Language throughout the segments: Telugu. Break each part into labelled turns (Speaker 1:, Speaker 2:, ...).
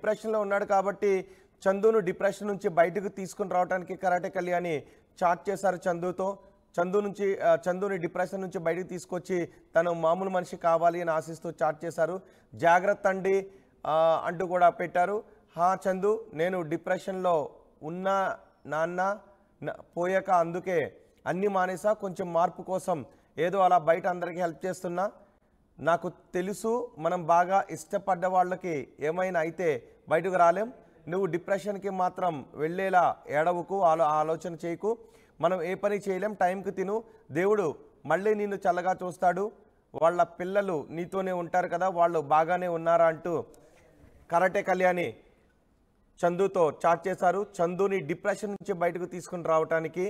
Speaker 1: డిప్రెషన్లో ఉన్నాడు కాబట్టి చందును డిప్రెషన్ నుంచి బయటకు తీసుకుని రావడానికి కరాటే కళ్యాణి చాట్ చేశారు చందుతో. చందుని డిప్రెషన్ నుంచి బయటకు తీసుకొచ్చి తను మామూలు మనిషి కావాలి అని ఆశిస్తూ చాట్ చేశారు. జాగ్రత్త అండి అంటూ కూడా పెట్టారు. చందు, నేను డిప్రెషన్లో ఉన్నా నాన్న, పోయాక అందుకే అన్నీ మానేసా, కొంచెం మార్పు కోసం ఏదో అలా బయట అందరికీ హెల్ప్ చేస్తున్నా. నాకు తెలుసు మనం బాగా ఇష్టపడ్డ వాళ్ళకి ఏమైనా అయితే బయటకు రాలేం. నువ్వు డిప్రెషన్కి మాత్రం వెళ్ళేలా ఏడవకు, ఆలోచన చేయకు. మనం ఏ పని చేయలేం, టైంకి తిను, దేవుడు మళ్ళీ నిన్ను చల్లగా చూస్తాడు, వాళ్ళ పిల్లలు నీతోనే ఉంటారు కదా, వాళ్ళు బాగానే ఉన్నారా అంటూ కరాటే కళ్యాణి చందుతో చాట్ చేశారు. చందుని డిప్రెషన్ నుంచి బయటకు తీసుకుని రావటానికి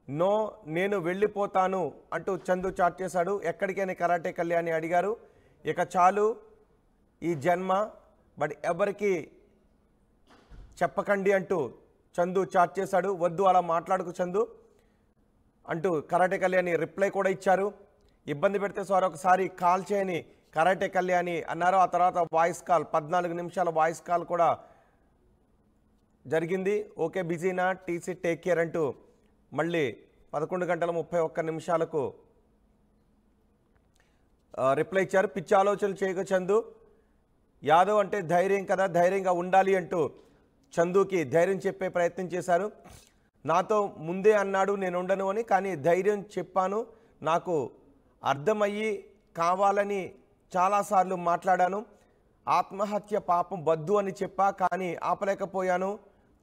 Speaker 1: నో, నేను వెళ్ళిపోతాను అంటూ చందు చాట్ చేశాడు. ఎక్కడికైనా కరాటే కళ్యాణి అడిగారు. ఇక చాలు ఈ జన్మ, బట్ ఎవరికి చెప్పకండి అంటూ చందు చాట్ చేశాడు. వద్దు అలా మాట్లాడుకు చందు అంటూ కరాటే కళ్యాణి రిప్లై కూడా ఇచ్చారు. ఇబ్బంది పెడితే సార్ ఒకసారి కాల్ చేయని కరాటే కళ్యాణి అన్నారు. ఆ తర్వాత వాయిస్ కాల్, 14 నిమిషాల వాయిస్ కాల్ కూడా జరిగింది. ఓకే బిజీనా, టీసీ టేక్ కేర్ అంటూ మళ్ళీ 11:31 రిప్లై ఇచ్చారు. పిచ్చి ఆలోచనలు చేయక చందు, యాదవ్ అంటే ధైర్యం కదా, ధైర్యంగా ఉండాలి అంటూ చందుకి ధైర్యం చెప్పే ప్రయత్నం చేశారు. నాతో ముందే అన్నాడు నేను ఉండను అని, కానీ ధైర్యం చెప్పాను, నాకు అర్థమయ్యి కావాలని చాలాసార్లు మాట్లాడాను, ఆత్మహత్య పాపం వద్దు అని చెప్పా, కానీ ఆపలేకపోయాను.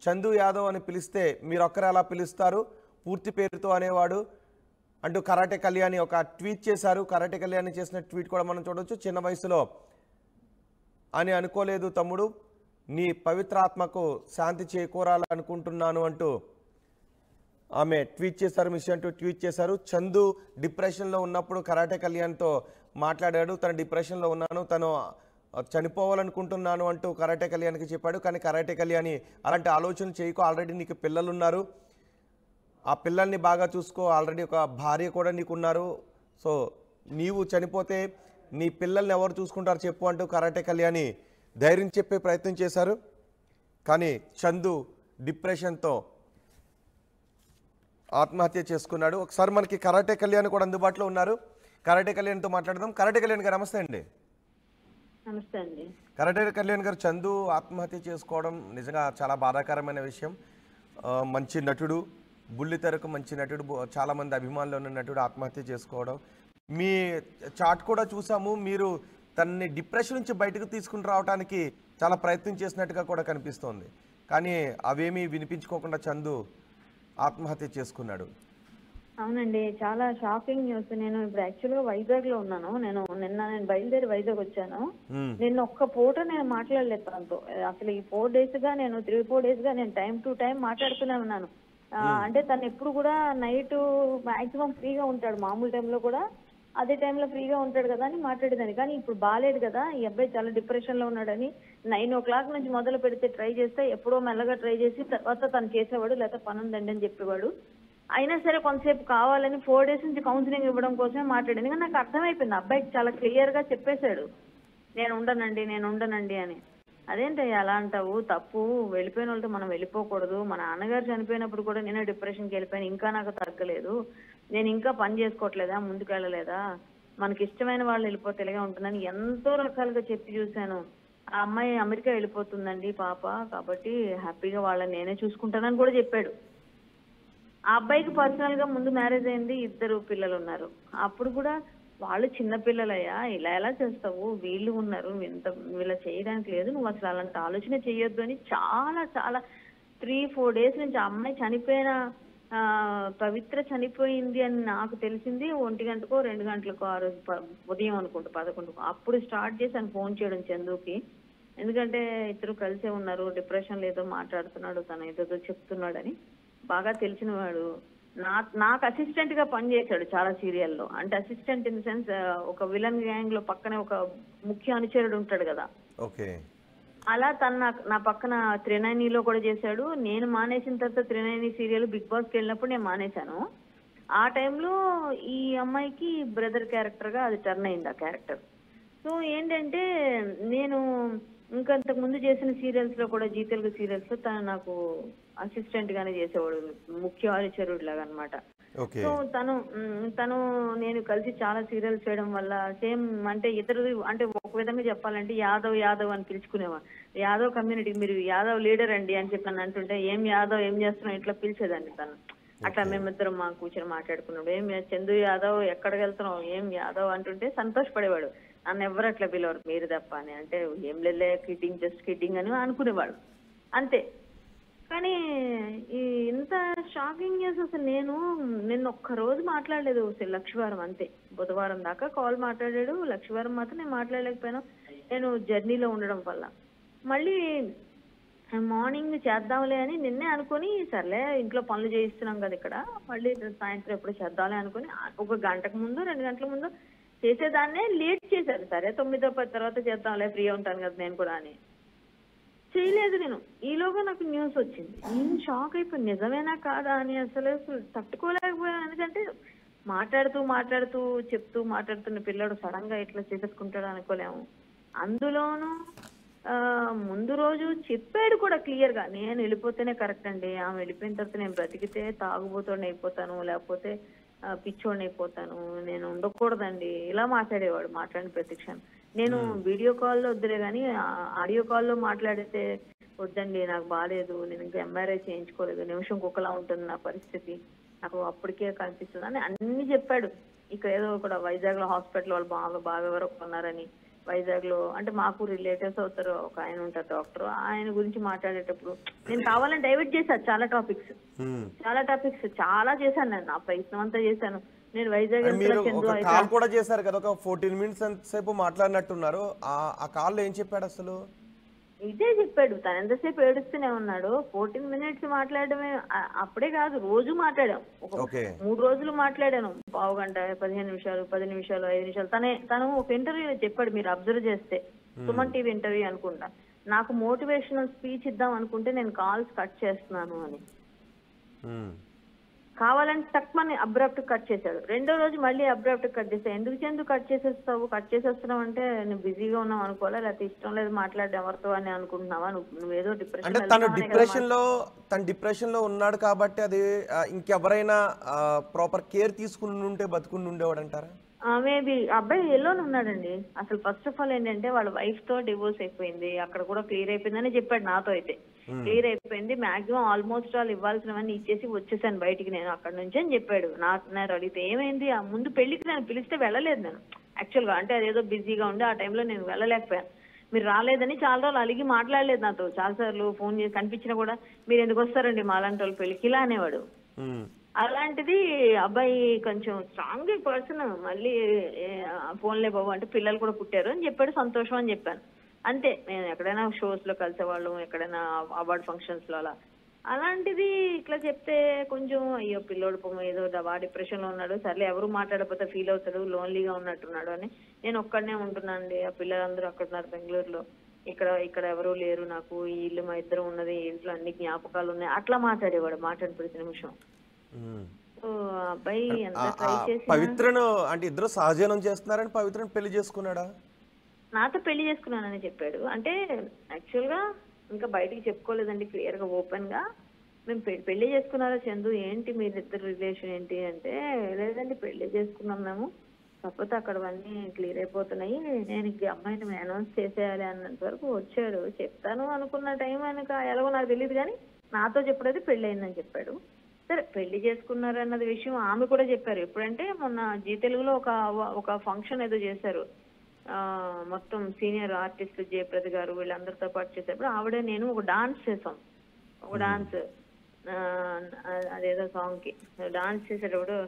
Speaker 1: చందు యాదవ్ అని పిలిస్తే మీరొక్కరు ఎలా పిలుస్తారు, పూర్తి పేరుతో అనేవాడు అంటూ కరాటే కళ్యాణి ఒక ట్వీట్ చేశారు. కరాటే కళ్యాణి చేసిన ట్వీట్ కూడా మనం చూడవచ్చు. చిన్న వయసులో అని అనుకోలేదు తమ్ముడు, నీ పవిత్రాత్మకు శాంతి చేకూరాలనుకుంటున్నాను అంటూ ఆమె ట్వీట్ చేశారు. మిస్ అంటూ ట్వీట్ చేశారు. చందు డిప్రెషన్లో ఉన్నప్పుడు కరాటే కళ్యాణ్తో మాట్లాడాడు. తను డిప్రెషన్లో ఉన్నాను, తను చనిపోవాలనుకుంటున్నాను అంటూ కరాటే కళ్యాణ్కి చెప్పాడు. కానీ కరాటే కళ్యాణి అలాంటి ఆలోచన చేయకు, ఆల్రెడీ నీకు పిల్లలు ఉన్నారు, ఆ పిల్లల్ని బాగా చూసుకో, ఆల్రెడీ ఒక భార్య కూడా నీకున్నారు, సో నీవు చనిపోతే నీ పిల్లల్ని ఎవరు చూసుకుంటారు చెప్పు అంటూ కరాటే కళ్యాణి ధైర్యం చెప్పే ప్రయత్నం చేశారు. కానీ చందు డిప్రెషన్తో ఆత్మహత్య చేసుకున్నాడు. ఒకసారి మనకి కరాటే కళ్యాణ్ కూడా అందుబాటులో ఉన్నారు. కరాటే కళ్యాణ్తో మాట్లాడదాం. కరాటే కళ్యాణ్ గారు నమస్తే అండి.
Speaker 2: నమస్తే అండి.
Speaker 1: కరాటే కళ్యాణ్ గారు, చందు ఆత్మహత్య చేసుకోవడం నిజంగా చాలా బాధాకరమైన విషయం. మంచి నటుడు, బుల్లితెరకు మంచి నటుడు, చాలామంది అభిమానులు ఉన్న నటుడు ఆత్మహత్య చేసుకోవడం, మీ చాట్ కూడా చూసాము, మీరు తనని డిప్రెషన్ నుంచి బయటకు తీసుకుని రావడానికి చాలా ప్రయత్నం చేసినట్టుగా కూడా కనిపిస్తోంది. కానీ అవేమీ వినిపించుకోకుండా చందు ఆత్మహత్య చేసుకున్నాడు.
Speaker 2: అవునండి, చాలా షాకింగ్ న్యూస్. నేను ఇప్పుడు యాక్చువల్గా వైజాగ్ లో ఉన్నాను. నేను బయలుదేరి వైజాగ్ వచ్చాను. నిన్న ఒక్క పూట నేను మాట్లాడలేదు తనతో. అసలు ఈ 4 days గా నేను 3-4 days గా నేను టైం టు టైం మాట్లాడుతూనే ఉన్నాను. అంటే తను ఎప్పుడు కూడా నైట్ మాక్సిమం ఫ్రీగా ఉంటాడు, మామూలు టైంలో కూడా అదే టైంలో ఫ్రీగా ఉంటాడు కదా అని మాట్లాడేదాన్ని. కానీ ఇప్పుడు బాగాలేడు కదా, ఈ అబ్బాయి చాలా డిప్రెషన్ లో ఉన్నాడని 9 o'clock నుంచి మొదలు పెడితే ట్రై చేస్తే ఎప్పుడో మెల్లగా ట్రై చేసి తర్వాత తను చేసేవాడు, లేకపోతే పని ఉందండి అని చెప్పేవాడు. అయినా సరే కొంతసేపు కావాలని 4 days నుంచి కౌన్సిలింగ్ ఇవ్వడం కోసమే మాట్లాడింది. కానీ నాకు అర్థమైపోయింది, అబ్బాయికి చాలా క్లియర్ గా చెప్పేశాడు నేను ఉండనండి అని. అదేంటి అలా అంటావు, తప్పు, వెళ్ళిపోయిన వాళ్ళతో మనం వెళ్ళిపోకూడదు. మా నాన్నగారు చనిపోయినప్పుడు కూడా నేను డిప్రెషన్కి వెళ్ళిపోయాను, ఇంకా నాకు తగ్గలేదు, నేను ఇంకా పని చేసుకోవట్లేదా, ముందుకు వెళ్ళలేదా, మనకి ఇష్టమైన వాళ్ళు వెళ్ళిపోతే ఇలాగే ఉంటుందని ఎంతో రకాలుగా చెప్పి చూశాను. ఆ అమ్మాయి అమెరికా వెళ్ళిపోతుందండి పాప, కాబట్టి హ్యాపీగా వాళ్ళని నేనే చూసుకుంటానని కూడా చెప్పాడు. ఆ అబ్బాయికి పర్సనల్ గా ముందు మ్యారేజ్ అయింది, 2 పిల్లలు ఉన్నారు. అప్పుడు కూడా వాళ్ళు చిన్న పిల్లలయ్యా, ఇలా ఎలా చేస్తావు, వీళ్ళు ఉన్నారు, వీళ్ళ చేయడానికి లేదు, నువ్వు అసలు అలాంటి ఆలోచన చేయొద్దు అని చాలా చాలా 3-4 days నుంచి ఆ అమ్మాయి చనిపోయిన పవిత్ర చనిపోయింది అని నాకు తెలిసింది 1 గంటకో 2 గంటలకో, ఆ రోజు ఉదయం అనుకుంటా 11కు. అప్పుడు స్టార్ట్ చేసి ఆయన ఫోన్ చేయడం చందుకి. ఎందుకంటే ఇద్దరు కలిసే ఉన్నారు, డిప్రెషన్ లేదో మాట్లాడుతున్నాడు, తను ఏదో చెప్తున్నాడని బాగా తెలిసిన వాడు. నాకు అసిస్టెంట్ గా పనిచేశాడు చాలా సీరియల్లో. అంటే అసిస్టెంట్ ఇన్ ద సెన్స్, ఒక విలన్ గ్యాంగ్ లో పక్కనే ఒక ముఖ్య అనుచరుడు ఉంటాడు కదా, అలా తను నా పక్కన త్రినయనిలో కూడా చేశాడు. నేను మానేసిన తర్వాత త్రినయని సీరియల్ బిగ్ బాస్కి వెళ్ళినప్పుడు నేను మానేశాను. ఆ టైంలో ఈ అమ్మాయికి బ్రదర్ క్యారెక్టర్ గా అది టర్న్ అయింది ఆ క్యారెక్టర్. సో ఏంటంటే నేను ఇంకా అంతకు ముందు చేసిన సీరియల్స్ లో కూడా జీ తెలుగు సీరియల్స్ లో తను నాకు అసిస్టెంట్ గానే చేసేవాడు, ముఖ్య ఆలోచరుడు లాగా అనమాట.
Speaker 1: ఓకే.
Speaker 2: సో తను నేను కలిసి చాలా సీరియల్స్ చేయడం వల్ల సేమ్ అంటే ఇతరులు అంటే ఒక విధంగా చెప్పాలంటే యాదవ్ యాదవ్ అని పిలుచుకునేవాడు. యాదవ్ కమ్యూనిటీ మీరు యాదవ్ లీడర్ అండి అని చెప్పి నన్ను అంటుంటే ఏం యాదవ్ ఏం చేస్తున్నావు ఇట్లా పిలిచేదాన్ని తను. అట్లా మేమిద్దరం మా కూర్చొని మాట్లాడుకున్నాడు. ఏం చందు యాదవ్ ఎక్కడికి వెళ్తున్నావు ఏం యాదవ్ అంటుంటే సంతోషపడేవాడు. నన్ను ఎవరు అట్లా పిలవరు మీరు తప్ప అని. అంటే ఏం లేలే కిడ్డింగ్ జస్ట్ కిడ్డింగ్ అని అనుకునేవాడు అంతే. కానీ ఈ ఇంత షాకింగ్ న్యూస్ అసలు నిన్న ఒక్క రోజు మాట్లాడలేదు లక్షవారం అంతే. బుధవారం దాకా కాల్ మాట్లాడాడు, లక్షవారం మాత్రం నేను మాట్లాడలేకపోయాను, నేను జర్నీలో ఉండడం వల్ల. మళ్ళీ మార్నింగ్ చేద్దాంలే అని నిన్నే అనుకుని సర్లే ఇంట్లో పనులు చేయిస్తున్నాం కదా ఇక్కడ, మళ్ళీ సాయంత్రం ఎప్పుడు చేద్దాంలే అనుకుని ఒక గంటకు ముందు 2 గంటల ముందు చేసేదాన్నే లేట్ చేశారు. సరే 9-10 తర్వాత చేద్దాంలే ఫ్రీ ఉంటాను కదా నేను కూడా అని చేయలేదు నేను. ఈలోగా నాకు న్యూస్ వచ్చింది. నేను షాక్ అయిపోయింది, నిజమేనా కాదా అని అసలు తట్టుకోలేకపోయాను. ఎందుకంటే మాట్లాడుతూ మాట్లాడుతున్న పిల్లడు సడన్ గా ఇట్లా చేసేసుకుంటాడు అనుకోలేము. అందులోనూ ముందు రోజు చెప్పాడు కూడా క్లియర్ గా, నేను వెళ్ళిపోతేనే కరెక్ట్ అండి, ఆమె వెళ్ళిపోయిన తర్వాత నేను బ్రతికితే తాగుబోతోడిని అయిపోతాను, లేకపోతే పిచ్చోడిని అయిపోతాను, నేను ఉండకూడదండి ఇలా మాట్లాడేవాడు. మాట్లాడిన ప్రతి క్షణం నేను వీడియో కాల్లో వద్దులే కానీ ఆడియో కాల్లో మాట్లాడితే వద్దండి నాకు బాగాలేదు, నేను ఇంకా ఎంఆర్ఐ చేయించుకోలేదు, నిమిషం కుక్కలా ఉంటుంది నా పరిస్థితి, నాకు అప్పటికే కనిపిస్తుంది అని అన్ని చెప్పాడు. ఇక్కడ ఏదో కూడా వైజాగ్ లో హాస్పిటల్ వాళ్ళు బాగా ఎవరో కొన్నారని, వైజాగ్ లో అంటే మాకు రిలేటివ్స్ అవుతారు, ఒక ఆయన ఉంటారు డాక్టర్, ఆయన గురించి మాట్లాడేటప్పుడు నేను కావాలని డైవర్ట్ చేశాను చాలా టాపిక్స్ చాలా చేశాను. నేను నా ప్రయత్నం అంతా చేశాను. నేను వైజాగ్
Speaker 1: కాల్ కూడా చేశారు కదా, ఒక 14 మినిట్స్ సేపు మాట్లాడినట్టున్నారు. ఆ కాల్ ఏం చెప్పాడు అసలు?
Speaker 2: ఇదే చెప్పాడు, తను ఎంతసేపు ఏడుస్తూనే ఉన్నాడు. 14 మినిట్స్ మాట్లాడమే అప్పుడే కాదు, రోజు మాట్లాడాం. ఒక 3 రోజులు మాట్లాడాను, పావు గంట, 15 నిమిషాలు, 10 నిమిషాలు, 5 నిమిషాలు. తను ఒక ఇంటర్వ్యూలో చెప్పాడు, మీరు అబ్జర్వ్ చేస్తే సుమన్ టీవీ ఇంటర్వ్యూ అనుకుంటా, నాకు మోటివేషనల్ స్పీచ్ ఇద్దాం అనుకుంటే నేను కాల్స్ కట్ చేస్తున్నాను అని. కావాలని తక్కువని అబ్రాప్ట్ కట్ చేశాడు. రెండో రోజు మళ్ళీ అబ్రాప్ట్ కట్ చేశాడు. ఎందుకు కట్ చేసేస్తున్నావు అంటే నువ్వు బిజీగా ఉన్నావు అనుకోవాలా, లేకపోతే ఇష్టం లేదు మాట్లాడే ఎవరితో అని అనుకుంటున్నావా, నువ్వేదో
Speaker 1: తన డిప్రెషన్ లో ఉన్నాడు కాబట్టి అది ఇంకెవరైనా ప్రాపర్ కేర్ తీసుకుని ఉంటే బతుకుని ఉండేవాడు అంటారా?
Speaker 2: మేబీ అబ్బాయి ఎల్లోనే ఉన్నాడండి. అసలు ఫస్ట్ ఆఫ్ ఆల్ ఏంటంటే వాళ్ళ వైఫ్ తో డివోర్స్ అయిపోయింది, అక్కడ కూడా క్లియర్ అయిపోయిందని చెప్పాడు నాతో. అయితే క్లియర్ అయిపోయింది, మాక్సిమం ఆల్మోస్ట్ ఆల్ ఇవ్వాల్సినవన్నీ ఇచ్చేసి వచ్చేసాను బయటికి నేను అక్కడ నుంచి అని చెప్పాడు. నాకు అడిగితే ఏమైంది, ఆ ముందు పెళ్లికి నేను పిలిస్తే వెళ్ళలేదు నేను యాక్చువల్ గా, అంటే అదేదో బిజీగా ఉండి ఆ టైంలో నేను వెళ్ళలేకపోయాను. మీరు రాలేదని చాలా రోజులు అలిగి మాట్లాడలేదు నాతో, చాలాసార్లు ఫోన్ చేసి కనిపించినా కూడా మీరు ఎందుకు వస్తారండి మాలాంటి వాళ్ళు పెళ్లికి ఇలా అనేవాడు. అలాంటిది అబ్బాయి కొంచెం స్ట్రాంగ్ పర్సన్, మళ్ళీ ఫోన్లే బాబు అంటే పిల్లలు కూడా పుట్టారు అని చెప్పాడు. సంతోషం అని చెప్పాను అంతే. నేను ఎక్కడైనా షోస్ లో కలిసేవాళ్ళం, ఎక్కడైనా అవార్డ్ ఫంక్షన్స్ లో అలాంటిది ఇట్లా చెప్తే కొంచెం అయ్యో పిల్లోడు ఏదో డిప్రెషన్ లో ఉన్నాడు, సర్లే ఎవరు మాట్లాడకపోతే ఫీల్ అవుతాడు, లోన్లీగా ఉన్నట్టున్నాడు అని. నేను ఒక్కడనే ఉంటున్నాను అండి, ఆ పిల్లలందరూ అక్కడ ఉన్నారు బెంగళూరులో, ఇక్కడ ఎవరూ లేరు, నాకు ఈ ఇల్లు మా ఇద్దరు ఉన్నది, ఇంట్లో అన్ని జ్ఞాపకాలు ఉన్నాయి అట్లా మాట్లాడేవాడు మాట్లాడిన ప్రతి నిమిషం. అబ్బాయి ఎంత ట్రై చేసి
Speaker 1: పవిత్రను అంటే ఇద్దరు సహజీవనం చేస్తున్నారని పవిత్రను పెళ్లి చేసుకున్నాడా?
Speaker 2: నాతో పెళ్లి చేసుకున్నానని చెప్పాడు. అంటే యాక్చువల్ గా ఇంకా బయటికి చెప్పుకోలేదండి క్లియర్ గా ఓపెన్ గా, మేము పెళ్లి చేసుకున్నారా చందు ఏంటి మీరిద్దరు రిలేషన్ ఏంటి అంటే, లేదండి పెళ్లి చేసుకున్నాం మేము, కాకపోతే అక్కడవన్నీ క్లియర్ అయిపోతున్నాయి, నేను ఇంక అమ్మాయిని అనౌన్స్ చేసేయాలి అన్నంత వరకు వచ్చాడు. చెప్తాను అనుకున్న టైం ఆయనక ఎలాగో నాకు తెలియదు కానీ నాతో చెప్పడైతే పెళ్లి అయిందని చెప్పాడు. సరే పెళ్లి చేసుకున్నారు అన్నది విషయం ఆమె కూడా చెప్పారు. ఎప్పుడంటే మొన్న జీ తెలుగులో ఒక ఫంక్షన్ ఏదో చేశారు, మొత్తం సీనియర్ ఆర్టిస్ట్ జయప్రద గారు వీళ్ళందరితో పాటు చేసేటప్పుడు ఆవిడ నేను ఒక డాన్స్ చేసాం, ఒక డాన్స్ అదేదో సాంగ్ కి డాన్స్ చేసేటప్పుడు,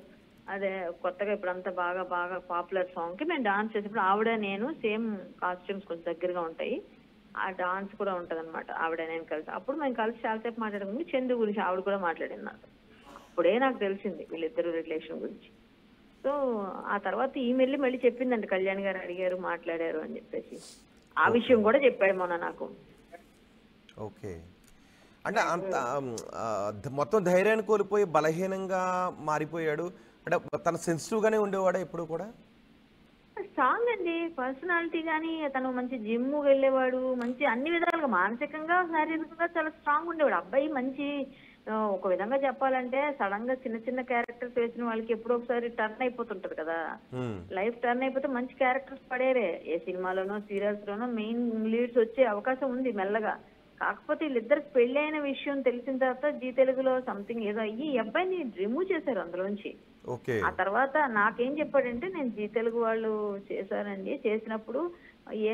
Speaker 2: అదే కొత్తగా ఇప్పుడు అంతా బాగా పాపులర్ సాంగ్ కి మేము డాన్స్ చేసేటప్పుడు ఆవిడ నేను సేమ్ కాస్ట్యూమ్స్ కొంచెం దగ్గరగా ఉంటాయి, ఆ డాన్స్ కూడా ఉంటది అనమాట. ఆవిడ నేను కలిసి అప్పుడు మేము కలిసి చాలాసేపు మాట్లాడుకుంటే చందు గురించి ఆవిడ కూడా మాట్లాడింది నాకు. అప్పుడే నాకు తెలిసింది వీళ్ళిద్దరు రిలేషన్ గురించి. సో ఆ తర్వాత ఈమెయిల్ మళ్ళీ చెప్పిందండి, కళ్యాణ్ గారు అడిగారు మాట్లాడారు అని చెప్పేసి ఆ విషయం కూడా చెప్పాడు మొన్న నాకు.
Speaker 1: ఓకే, అంటే అంత మొత్తం ధైర్యాన్ని కోల్పోయి బలహీనంగా మారిపోయాడు అంటే తన సెన్సిటివ్ గానే ఉండేవాడా ఎప్పుడు కూడా?
Speaker 2: స్ట్రాంగ్ అండి. పర్సనాలిటీ గాని, తను మంచి జిమ్ వెళ్ళేవాడు. మంచి అన్ని విధాలుగా మానసికంగా, శారీరకంగా చాలా స్ట్రాంగ్ ఉండేవాడు. అబ్బాయి మంచి ఒక విధంగా చెప్పాలంటే సడన్ గా చిన్న చిన్న క్యారెక్టర్స్ వేసిన వాళ్ళకి ఎప్పుడో ఒకసారి టర్న్ అయిపోతుంటది కదా.
Speaker 1: హ్మ్.
Speaker 2: లైఫ్ టర్న్ అయిపోతే మంచి క్యారెక్టర్స్ పడేవే. ఏ సినిమాలోనో, సీరియల్స్ లోనో మెయిన్ లీడ్స్ వచ్చే అవకాశం ఉంది మెల్లగా. కాకపోతే వీళ్ళిద్దరికి పెళ్లి అయిన విషయం తెలిసిన తర్వాత జీ తెలుగులో సంథింగ్ ఏదో అయ్యి ఈ అబ్బాయిని రిమూవ్ చేశారు అందులోంచి.
Speaker 1: ఓకే.
Speaker 2: ఆ తర్వాత నాకేం చెప్పాడంటే, నేను జీ తెలుగు వాళ్ళు చేశానండి, చేసినప్పుడు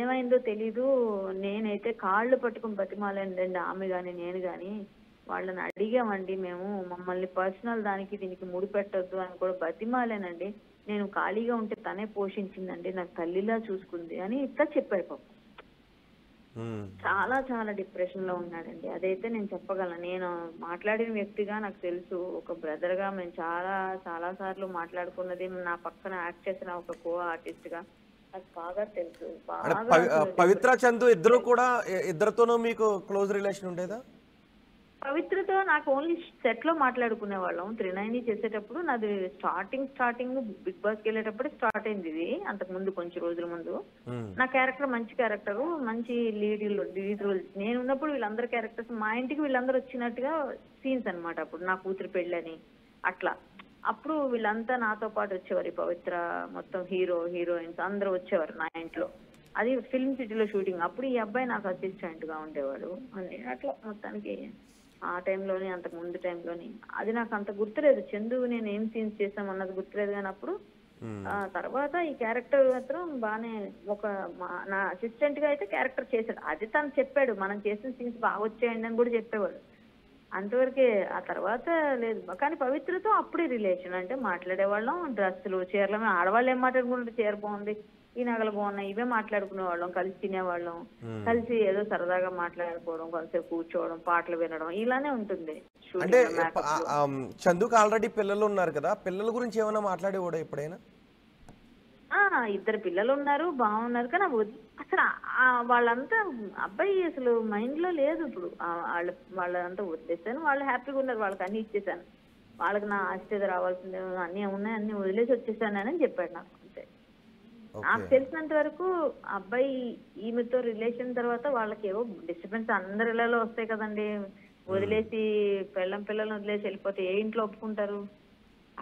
Speaker 2: ఏమైందో తెలీదు, నేనైతే కాళ్ళు పట్టుకుని బతిమాలండి ఆమె గాని నేను గాని, వాళ్ళని అడిగామండి మేము, మమ్మల్ని పర్సనల్ దానికి దీనికి ముడిపెట్టొద్దు అని కూడా బతిమాలేనండి. నేను ఖాళీగా ఉంటే తనే పోషించిందండి, నాకు తల్లిలా చూసుకుంది అని ఇట్లా చెప్పాడు పాపం.
Speaker 1: హ్మ్.
Speaker 2: చాలా చాలా డిప్రెషన్ లో ఉన్నాడండి. అదైతే నేను చెప్పగలను. నేను మాట్లాడిన వ్యక్తిగా నాకు తెలుసు. ఒక బ్రదర్ గా మేము చాలా చాలా సార్లు మాట్లాడుకున్నది, నా పక్కన యాక్ట్ చేసిన ఒక కో ఆర్టిస్ట్ గా నాకు బాగా తెలుసు.
Speaker 1: అంటే
Speaker 2: బాగా అసలు
Speaker 1: పవిత్ర చందు ఇద్దరు కూడా ఇద్దరితోనూ మీకు క్లోజ్ రిలేషన్ ఉండేదా?
Speaker 2: పవిత్రతో నాకు ఓన్లీ సెట్ లో మాట్లాడుకునే వాళ్ళం. త్రినైని చేసేటప్పుడు నాది స్టార్టింగ్ బిగ్ బాస్ కి వెళ్ళేటప్పుడు స్టార్ట్ అయింది ఇది. అంతకు ముందు కొంచెం రోజుల ముందు
Speaker 1: హ్మ్.
Speaker 2: నా క్యారెక్టర్ మంచి క్యారెక్టర్, మంచి లీడ్ రోల్స్. నేను ఉన్నప్పుడు వీళ్ళందరి క్యారెక్టర్స్ మా ఇంటికి వీళ్ళందరూ వచ్చినట్టుగా సీన్స్ అన్నమాట. అప్పుడు నా కూతురు పెళ్ళని అట్లా. అప్పుడు వీళ్ళంతా నాతో పాటు వచ్చేవారు. ఈ పవిత్ర మొత్తం హీరోయిన్స్ అందరూ వచ్చేవారు నా ఇంట్లో. అది ఫిల్మ్ సిటీలో షూటింగ్. అప్పుడు ఈ అబ్బాయి నాకు అసిస్టెంట్ గా ఉండేవాడు అని అట్లా మొత్తానికి ఆ టైంలోని అంతకు ముందు టైంలోని అది నాకు అంత గుర్తులేదు. చందు నేను ఏం సీన్స్ చేసాం అన్నది గుర్తులేదు, కానీ అప్పుడు
Speaker 1: హ్మ్.
Speaker 2: తర్వాత ఈ క్యారెక్టర్ మాత్రం బానే ఒక నా అసిస్టెంట్ గా అయితే క్యారెక్టర్ చేశాడు. అది తను చెప్పాడు, మనం చేసిన సీన్స్ బాగా వచ్చాయండి అని కూడా చెప్పేవాడు. అంతవరకే. ఆ తర్వాత లేదు. కానీ పవిత్రతో అప్పుడే రిలేషన్. అంటే మాట్లాడేవాళ్ళం, డ్రెస్సులు చీరల మీద ఆడవాళ్ళు ఏం మాట్లాడుకుంటే చీర బాగుంది, ఈ నగలు బాగున్నాయి, ఇవే మాట్లాడుకునే వాళ్ళం. కలిసి తినేవాళ్ళం, కలిసి ఏదో సరదాగా మాట్లాడుకోవడం, కొంతసేపు కూర్చోవడం, పాటలు వినడం, ఇలానే ఉంటుంది
Speaker 1: అంటే
Speaker 2: షూటింగ్ మేకప్ లో.
Speaker 1: చందుకు ఆల్రెడీ పిల్లలు ఉన్నారు కదా, పిల్లల గురించి ఏమైనా మాట్లాడేవాడా ఎప్పుడైనా?
Speaker 2: ఇద్దరు పిల్లలు ఉన్నారు, బాగున్నారు. కానీ అసలు వాళ్ళంతా అబ్బాయి అసలు మైండ్ లో లేదు ఇప్పుడు. వాళ్ళంతా వదిలేసాను, వాళ్ళు హ్యాపీగా ఉన్నారు, వాళ్ళకి అన్ని ఇచ్చేసాను, వాళ్ళకి నా ఆస్తి ఏదో రావాల్సిందే, అన్ని ఉన్నాయి, అన్ని వదిలేసి వచ్చేసానని చెప్పాడు నాకు. అంతే. నాకు
Speaker 1: ఓకే.
Speaker 2: తెలిసినంత వరకు అబ్బాయి ఈమెతో రిలేషన్ తర్వాత వాళ్ళకి ఏవో డిస్టర్బెన్స్ అందరి ఇళ్లలో వస్తాయి కదండి. వదిలేసి పిల్లల్ని వదిలేసి వెళ్ళిపోతే ఏ ఇంట్లో ఒప్పుకుంటారు?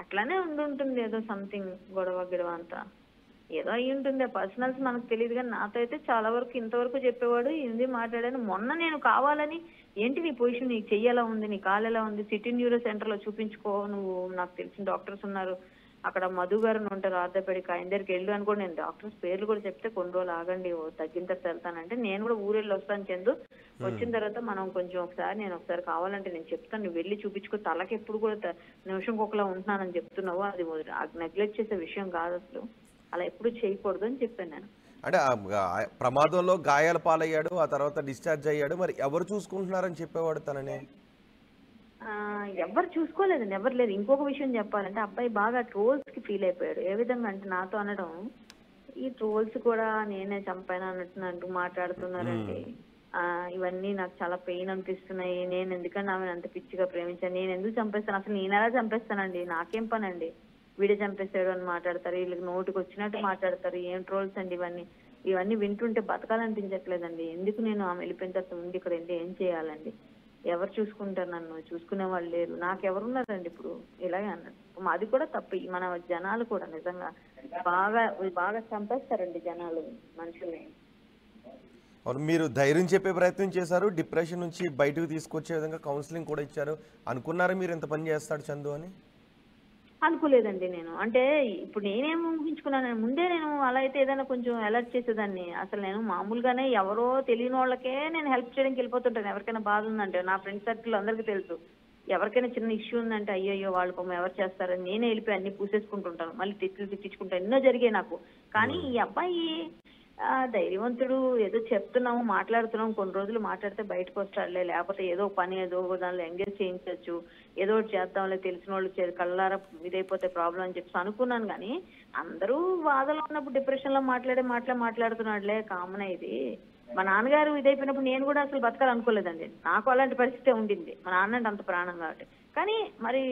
Speaker 2: అట్లానే ఉండుంటుంది ఏదో సంథింగ్ గొడవ గిడవ అంతా ఏదో అయ్యి ఉంటుంది. ఆ పర్సనల్స్ మనకు తెలియదు, కానీ నాతో అయితే చాలా వరకు ఇంతవరకు చెప్పేవాడు. ఇది మాట్లాడాను మొన్న. నేను కావాలని ఏంటి నీ పొజిషన్, నీకు చెయ్యి ఎలా ఉంది, నీ కాలు ఎలా ఉంది, సిటీ న్యూరో సెంటర్ లో చూపించుకో, నువ్వు నాకు తెలిసిన డాక్టర్స్ ఉన్నారు అక్కడ, మధు గారు అని ఉంటారు ఆర్థోపెడిక్, ఆయన దగ్గరికి వెళ్ళు అని కూడా నేను డాక్టర్స్ పేర్లు కూడా చెప్తే కొన్ని రోజులు ఆగండి తగ్గిన తర్వాత వెళ్తానంటే, నేను కూడా ఊరెళ్ళి వస్తాను చందు, వచ్చిన తర్వాత మనం కొంచెం నేను ఒకసారి కావాలంటే నేను చెప్తాను, నువ్వు వెళ్ళి చూపించుకో, తలకి ఎప్పుడు కూడా నిమిషంకి ఒకలా ఉంటున్నానని చెప్తున్నావు, అది నెగ్లెక్ట్ చేసే విషయం కాదు అసలు, అలా ఎప్పుడు చేయకూడదు అని చెప్పాను నేను.
Speaker 1: అంటే ప్రమాదంలో గాయాల పాలయ్యాడు, ఆ తర్వాత డిశ్చార్జ్ అయ్యాడు. మరి ఎవరు చూసుకుంటున్నారని చెప్పేవాడు తనని?
Speaker 2: ఎవరు చూసుకోలేదండి, ఎవరు లేదు. ఇంకొక విషయం చెప్పాలంటే అబ్బాయి బాగా ట్రోల్స్ కి ఫీల్ అయిపోయాడు. ఏ విధంగా అంటే నాతో అనడం, ఈ ట్రోల్స్ కూడా నేనే చంపాను అన్నట్టు మాట్లాడుతున్నారండి. ఇవన్నీ నాకు చాలా పెయిన్ అనిపిస్తున్నాయి, నేను ఎందుకని ఆమెను అంత పిచ్చిగా ప్రేమించాను, నేను ఎందుకు చంపేస్తాను, అసలు నేను ఎలా చంపేస్తానండి, నాకేం పనండి, వీడే చంపేస్తాడు అని మాట్లాడతారు, వీళ్ళకి నోటికి వచ్చినట్టు మాట్లాడతారు. ఏం ట్రోల్స్ అండి ఇవన్నీ, ఇవన్నీ వింటుంటే బతకాలనిపించట్లేదండి. ఎందుకు నేను ఆమె వెళ్ళిపోయిన తర్వాత ఉండి ఇక్కడ ఏం చేయాలండి, ఎవరు చూసుకుంటారు, నన్ను చూసుకునే వాళ్ళు లేరు, నాకెవరున్నారండి ఇప్పుడు, ఇలాగే అన్నాడు. అది కూడా తప్పు. మన జనాలు కూడా నిజంగా బాగా బాగా చంపేస్తారండి జనాలు మనుషుల్ని.
Speaker 1: అవును, మీరు ధైర్యం చెప్పే ప్రయత్నం చేశారు, డిప్రెషన్ నుంచి బయటకు తీసుకొచ్చే విధంగా కౌన్సిలింగ్ కూడా ఇచ్చారు. అనుకున్నారా మీరు ఇంత పని చేస్తాడు చందు అని?
Speaker 2: అనుకోలేదండి నేను. అంటే ఇప్పుడు నేనేం ఊహించుకున్నాను, ముందే నేను అలా అయితే ఏదైనా కొంచెం అలర్ట్ చేసేదాన్ని. అసలు నేను మామూలుగానే ఎవరో తెలియని వాళ్ళకే నేను హెల్ప్ చేయడానికి వెళ్ళిపోతుంటాను. ఎవరికైనా బాధ ఉందంటే నా ఫ్రెండ్ సర్కిల్ అందరికీ తెలుసు. ఎవరికైనా చిన్న ఇష్యూ ఉందంటే అయ్యయ్యో వాళ్ళకు ఎవరు చేస్తారని నేనే వెళ్ళిపోయి అన్ని పూసేసుకుంటుంటాను. మళ్ళీ తిట్టించుకుంటాను. ఎన్నో జరిగాయి నాకు. కానీ ఈ అబ్బాయి ధైర్యవంతుడు. ఏదో చెప్తున్నాము, మాట్లాడుతున్నాము, కొన్ని రోజులు మాట్లాడితే బయటకు వస్తాడులే, లేకపోతే ఏదో పని ఏదో దానిలో ఎంగేజ్ చేయించవచ్చు, ఏదో ఒకటి చేద్దాంలే, తెలిసిన వాళ్ళు కళ్ళారా ఇదైపోతే ప్రాబ్లం అని చెప్పి అనుకున్నాను. కానీ అందరూ బాధలో ఉన్నప్పుడు డిప్రెషన్ లో మాట్లాడుతున్నాడులే, కామన్ ఇది. మా నాన్నగారు ఇదైపోయినప్పుడు నేను కూడా అసలు బతకాలనుకోలేదండి. నాకు అలాంటి పరిస్థితి ఉండింది. మా నాన్న అంటే అంత ప్రాణం కాబట్టి. కానీ మరి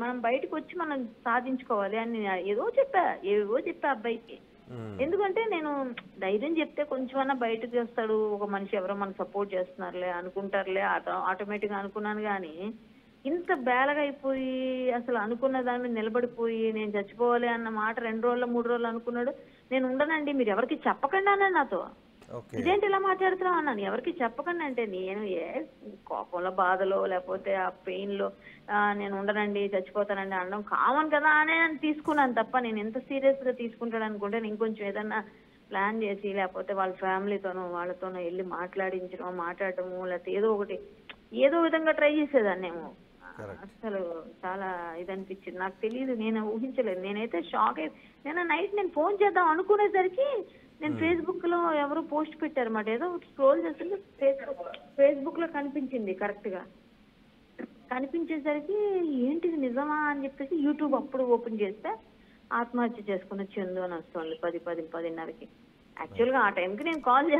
Speaker 2: మనం బయటకు వచ్చి మనం సాధించుకోవాలి అని ఏవో చెప్పా అబ్బాయికి. ఎందుకంటే నేను ధైర్యం చెప్తే కొంచెమన్నా బయటకు వస్తాడు, ఒక మనిషి ఎవరో మనకు సపోర్ట్ చేస్తున్నారులే అనుకుంటారులే ఆటోమేటిక్గా అనుకున్నాను. కానీ ఇంత బేలగా అయిపోయి అసలు అనుకున్న దాని మీద నిలబడిపోయి నేను చచ్చిపోవాలి అన్న మాట 2 రోజులు 3 రోజులు అనుకున్నాడు. నేను ఉండనండి, మీరు ఎవరికి చెప్పకండి అన్నాడు నాతో. ఇదేంటి ఇలా మాట్లాడుతున్నావు అన్నాను. ఎవరికి చెప్పకండి అంటే నేను కోపంలో బాధలో లేకపోతే ఆ పెయిన్ లో నేను ఉండనండి చచ్చిపోతానండి అనడం కామన్ కదా అనే తీసుకున్నాను తప్ప, నేను ఎంత సీరియస్ గా తీసుకుంటాను అనుకుంటే నేను ఇంకొంచెం ఏదన్నా ప్లాన్ చేసి లేకపోతే వాళ్ళ ఫ్యామిలీతోనో వాళ్ళతోనో వెళ్ళి మాట్లాడటము లేకపోతే ఏదో విధంగా ట్రై చేసేదాన్నేమో. అసలు చాలా ఇదనిపించింది. నాకు తెలియదు, నేను ఊహించలేదు. నేనైతే షాక్ నేను నైట్ ఫోన్ చేద్దాం అనుకునేసరికి నేను ఫేస్బుక్ లో ఎవరో పోస్ట్ పెట్టారు మాట, ఏదో స్క్రోల్ చేస్తుంటే ఫేస్బుక్ లో కనిపించింది. కరెక్ట్ గా కనిపించేసరికి ఏంటిది నిజమా అని చెప్పేసి యూట్యూబ్ అప్పుడు ఓపెన్ చేస్తే ఆత్మహత్య చేసుకున్న చందు అని వస్తుంది 10:30కి. యాక్చువల్ గా ఆ టైంకి నేను కాల్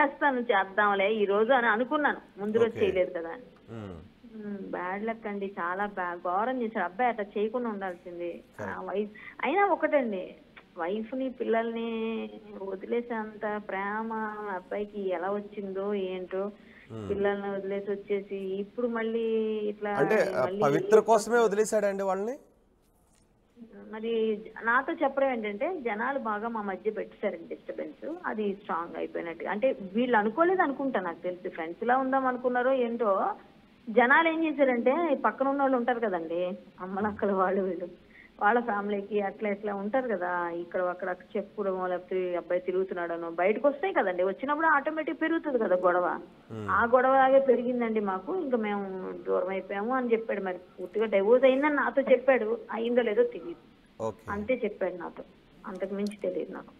Speaker 2: చేద్దాంలే ఈ రోజు అని అనుకున్నాను, ముందు రోజు చేయలేదు కదా అని. బ్యాడ్ లక్ అండి, చాలా ఘోరం చేశాడు అబ్బాయి. అట్లా చేయకుండా ఉండాల్సింది. అయినా ఒకటండి, వైఫ్ ని పిల్లల్ని వదిలేసేంత ప్రేమ అబ్బాయికి ఎలా వచ్చిందో ఏంటో. పిల్లల్ని వదిలేసి వచ్చేసి ఇప్పుడు మళ్ళీ ఇట్లా
Speaker 1: పవిత్ర కోసమే వదిలేశాడండి వాళ్ళని.
Speaker 2: మరి నాతో చెప్పడం ఏంటంటే జనాలు బాగా మా మధ్య పెట్టేశారండి డిస్టర్బెన్స్, అది స్ట్రాంగ్ అయిపోయినట్టు. అంటే వీళ్ళు అనుకోలేదు అనుకుంటా, నాకు తెలిసి ఫ్రెండ్స్ లా ఉందాం అనుకున్నారో ఏంటో. జనాలు ఏం చేశారంటే పక్కన ఉన్న వాళ్ళు ఉంటారు కదండి, అమ్మలక్కలు వాళ్ళు వీళ్ళు, వాళ్ళ ఫ్యామిలీకి అట్లా ఇట్లా ఉంటారు కదా, ఇక్కడ అక్కడ చెప్పుకోవడమో లేకపోతే అబ్బాయి తిరుగుతున్నాడనో బయటకు వస్తాయి కదండి. వచ్చినప్పుడు ఆటోమేటిక్ పెరుగుతుంది కదా గొడవ. ఆ గొడవలాగే పెరిగిందండి మాకు, ఇంకా మేము దూరం అయిపోయాము అని చెప్పాడు. మరి పూర్తిగా డైవోర్స్ అయిందని నాతో చెప్పాడు, అయిందో లేదో తెలియదు, అంతే చెప్పాడు నాతో, అంతకు మించి తెలియదు నాకు.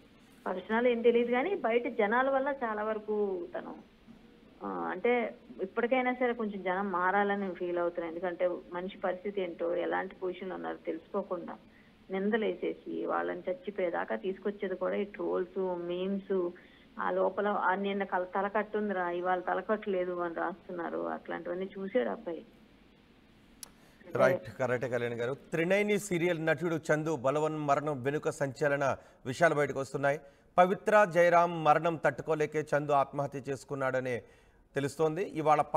Speaker 2: పర్సనల్ ఏం తెలియదు కానీ బయట జనాల వల్ల చాలా వరకు తను అంటే ఇప్పటికైనా సరే కొంచెం జనం మారాలని ఫీల్ అవుతున్నాను. ఎందుకంటే మనిషి పరిస్థితి ఏంటో ఎలాంటి పొజిషన్లో ఉన్నారో తెలుసుకోకుండా నిందలేసేసి వాళ్ళని చచ్చిపోయేదాకా తీసుకొచ్చేది కూడా ఈ ట్రోల్స్ మీమ్స్. ఆ లోపల నిన్న తలకట్టుందిరా ఇవాళ తలకట్టలేదు అని రాస్తున్నారు. అట్లాంటివన్నీ చూసాడు అబ్బాయి.
Speaker 1: రైట్, కరెక్టే కళ్యాణ్ గారు. త్రినైని సీరియల్ నటుడు చందు బలవన్ మరణం వెనుక సంచలన విషయాలు బయటకు వస్తున్నాయి. పవిత్ర జయరాం మరణం తట్టుకోలేకే చందు ఆత్మహత్య చేసుకున్నాడనే తెలుస్తోంది. ఇవాళ